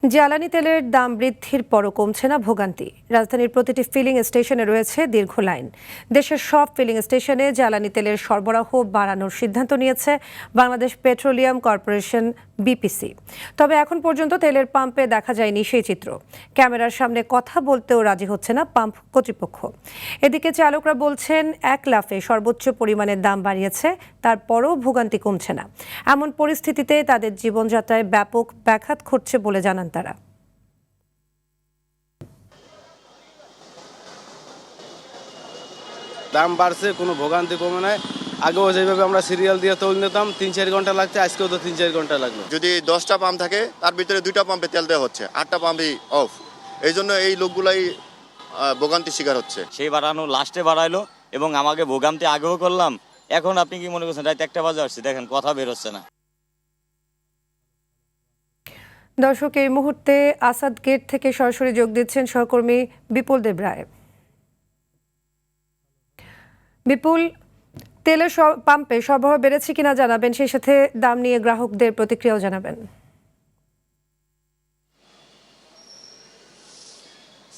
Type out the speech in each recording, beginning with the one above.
জ্বালানি তেলের দাম বৃদ্ধির পরও কমছে না ভোগান্তি। রাজধানীর প্রতিটি ফিলিং স্টেশনে রয়েছে দীর্ঘ লাইন। দেশের সব ফিলিং স্টেশনে জ্বালানি তেলের সরবরাহ বাড়ানোর সিদ্ধান্ত নিয়েছে বাংলাদেশ পেট্রোলিয়াম কর্পোরেশন বিপিসি। তবে এখন পর্যন্ত তেলের পাম্পে দেখা যায়নি সেই চিত্র। ক্যামেরার সামনে কথা বলতেও রাজি হচ্ছে না পাম্প কর্তৃপক্ষ। এদিকে চালকরা বলছেন এক লাফে সর্বোচ্চ পরিমাণের দাম বাড়িয়েছে, তারপরও ভোগান্তি কমছে না। এমন পরিস্থিতিতে তাদের জীবনযাত্রায় ব্যাপক ব্যাঘাত ঘটছে বলে জানান তারা। দাম বাড়ছে, কোনো ভোগান্তি কমে নাই। আগেও যেভাবে আমরা সিরিয়াল দিয়ে তেল নিতাম ৩-৪ ঘন্টা লাগছে, আজকেও তো ৩-৪ ঘন্টা লাগলো। যদি 10টা পাম্প থাকে তার ভিতরে 2টা পাম্পে তেল দেওয়া হচ্ছে, 8টা পাম্পই অফ। এই জন্য এই লোকগুলাই ভোগান্তির শিকার হচ্ছে। সেই বাড়ানো লাস্টে বাড়াইলো এবং আমাকে ভোগান্তি আগেও করলাম। এখন আপনি কি মনে করছেন রাত 1টা বাজে আসছে, দেখেন কথা বেরোচ্ছে না। দর্শক, এই মুহূর্তে আসাদ গেট থেকে সরাসরি যোগ দিচ্ছেন সহকর্মী বিপুল দেবরায়। বিপুল, তেলের পাম্পে সরবরাহ বেড়েছে কিনা জানাবেন, সেই সাথে দাম নিয়ে গ্রাহকদের প্রতিক্রিয়াও জানাবেন।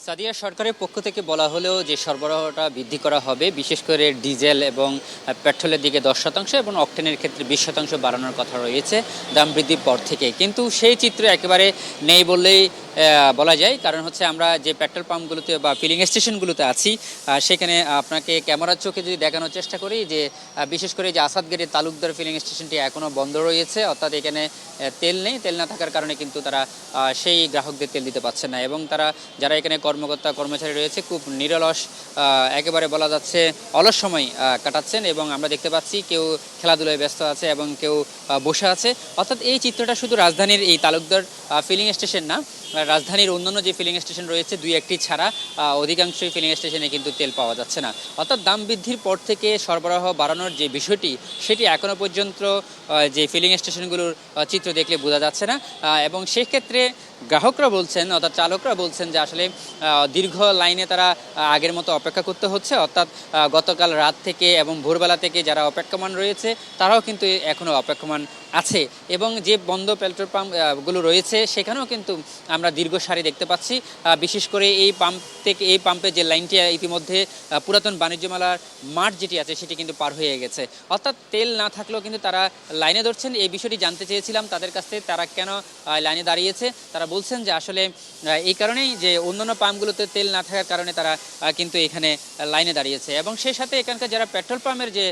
সাদিয়া, সরকারের পক্ষ থেকে বলা হলেও যে সরবরাহটা বৃদ্ধি করা হবে, বিশেষ করে ডিজেল এবং পেট্রোলের দিকে 10% এবং অকটেনের ক্ষেত্রে 20% বাড়ানোর কথা রয়েছে দাম বৃদ্ধির পর থেকে। কিন্তু সেই চিত্র একেবারে নেই বললেই বলা যায়। কারণ হচ্ছে আমরা যে পেট্রোল পাম্পগুলোতে বা ফিলিং স্টেশনগুলোতে আছি, সেখানে আপনাকে ক্যামেরার চোখে যদি দেখানোর চেষ্টা করি যে বিশেষ করে যে আসাদ গেটের তালুকদার ফিলিং স্টেশনটি এখনও বন্ধ রয়েছে। অর্থাৎ এখানে তেল নেই। তেল না থাকার কারণে কিন্তু তারা সেই গ্রাহকদের তেল দিতে পারছে না এবং তারা যারা এখানে কর্মকর্তা কর্মচারী রয়েছে খুব নিরলস, একেবারে বলা যাচ্ছে অলস সময় কাটাচ্ছেন এবং আমরা দেখতে পাচ্ছি কেউ খেলাধুলায় ব্যস্ত আছে এবং কেউ বসে আছে। অর্থাৎ এই চিত্রটা শুধু রাজধানীর এই তালুকদার ফিলিং স্টেশন না, রাজধানীর অন্যান্য যে ফিলিং স্টেশন রয়েছে 2-1টি ছাড়া অধিকাংশই ফিলিং স্টেশনে কিন্তু তেল পাওয়া যাচ্ছে না। অর্থাৎ দাম বৃদ্ধির পর থেকে সরবরাহ বাড়ানোর যে বিষয়টি, সেটি এখনও পর্যন্ত যে ফিলিং স্টেশনগুলোর চিত্র দেখলে বোঝা যাচ্ছে না এবং সেক্ষেত্রে গ্রাহকরা বলছেন, অর্থাৎ চালকরা বলছেন যে আসলে দীর্ঘ লাইনে তারা আগের মতো অপেক্ষা করতে হচ্ছে। অর্থাৎ গতকাল রাত থেকে এবং ভোরবেলা থেকে যারা অপেক্ষমান রয়েছে তারাও কিন্তু এখনও অপেক্ষমান আছে এবং যে বন্ধ পেট্রোল পাম্পগুলো রয়েছে সেখানেও কিন্তু আমরা দীর্ঘ সারি দেখতে পাচ্ছি। বিশেষ করে এই পাম্প থেকে এই পাম্পের যে লাইনটি ইতিমধ্যে পুরাতন বাণিজ্য মেলার মাঠ যেটি আছে সেটি কিন্তু পার হয়ে গেছে। অর্থাৎ তেল না থাকলেও কিন্তু তারা লাইনে ধরছেন। এই বিষয়টি জানতে চেয়েছিলাম তাদের কাছ থেকে, তারা কেন লাইনে দাঁড়িয়েছে। তারা বলছেন যে আসলে এই কারণেই যে অন্যান্য পাম্পগুলোতে তেল না থাকার কারণে তারা কিন্তু এখানে লাইনে দাঁড়িয়েছে এবং সেই সাথে এখানকার যারা পেট্রোল পাম্পের যে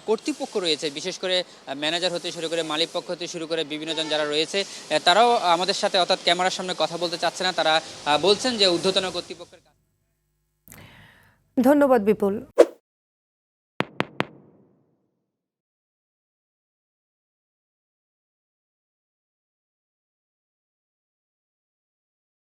কর্তৃপক্ষ রয়েছে, বিশেষ করে ম্যানেজার হতে শুরু করে মালিক পক্ষ হতে শুরু করে বিভিন্নজন যারা রয়েছে, তারাও আমাদের সাথে অর্থাৎ ক্যামেরার সামনে কথা বলতে চাচ্ছে না। তারা বলছেন যে ঊর্ধ্বতন কর্তৃপক্ষের। ধন্যবাদ বিপুল।